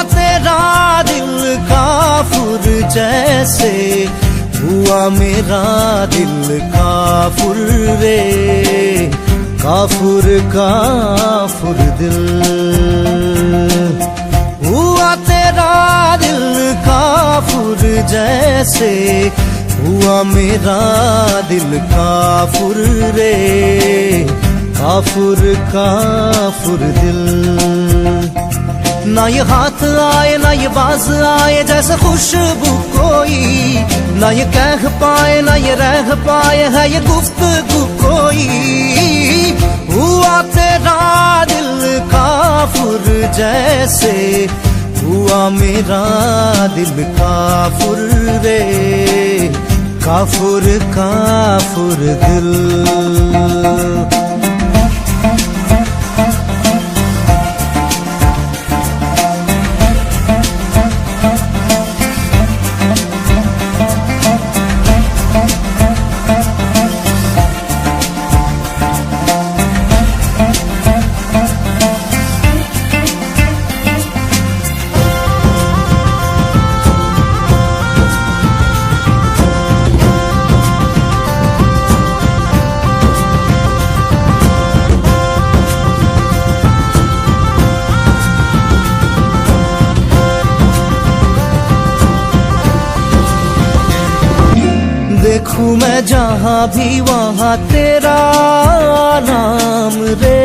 तेरा दिल काफुर जैसे, हुआ मेरा दिल काफुर रे, काफुर काफुर दिल। हुआ तेरा दिल काफुर जैसे, हुआ मेरा दिल काफुर रे, काफुर काफुर दिल। ना ये हाथ आए ना ये बाज आए जैसे खुशबू कोई, ना ये कह पाए ना ये रह पाए है ये गुफ्तगू कोई। हुआ तेरा दिल काफुर जैसे, हुआ मेरा दिल काफुर रे, काफुर काफुर दिल। देखूं मैं जहां भी वहां तेरा नाम रे,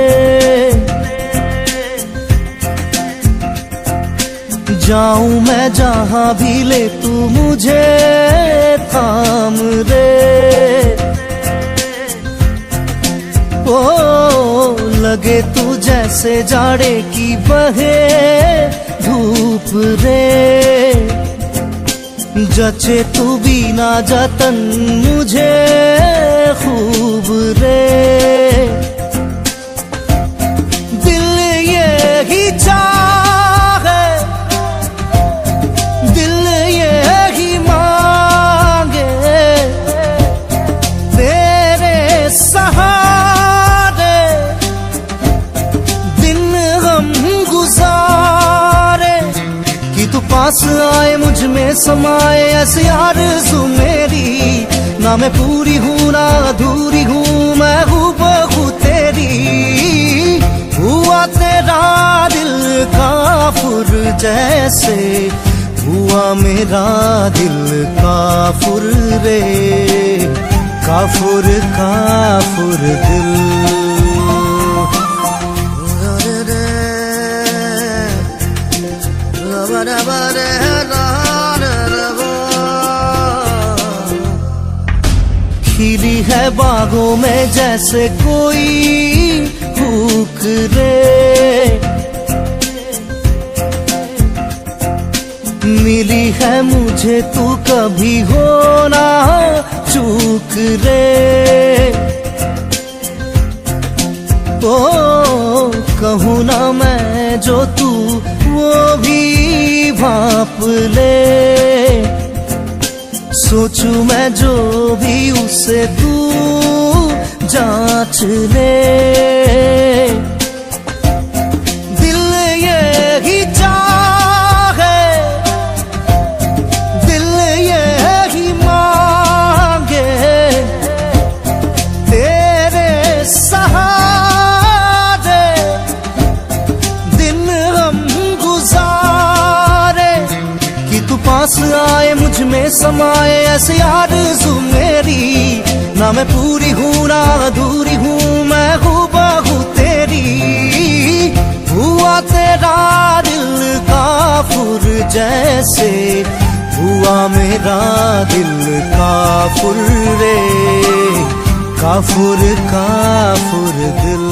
जाऊं मैं जहां भी ले तू मुझे थाम रे। ओ लगे तू जैसे जाड़े की बहे धूप रे, जचे तू भी ना जतन मुझे खूब रे। दिल ये ही चाहे, दिल ये ही मांगे, तेरे सहारे दिन हम गुजारे, कि तू पास आए मुझ में समाए ऐसी आरज़ू मेरी। ना मैं पूरी हूँ ना अधूरी हूँ, मैं हूबहू तेरी। हुआ तेरा दिल काफुर जैसे, हुआ मेरा दिल काफुर रे, काफुर काफुर दिल। खिली है बागों में जैसे कोई भूख रे, मिली है मुझे तू कभी हो ना चूक रे। ओ कहूँ ना मैं जो तू वो भी भाप ले, सोचूं मैं जो भी उसे तू जांच ले। दिल ये ही चाहे, दिल ये ही मांगे, तेरे सहारे दिन हम गुजारे, कि तू पास आए मुझ में समाए ऐसी आरज़ू मेरी। ना मैं पूरी हूँ ना अधूरी हूँ, मैं हूबहू तेरी। हुआ तेरा दिल काफुर जैसे, हुआ मेरा दिल काफुर रे, काफुर काफुर दिल।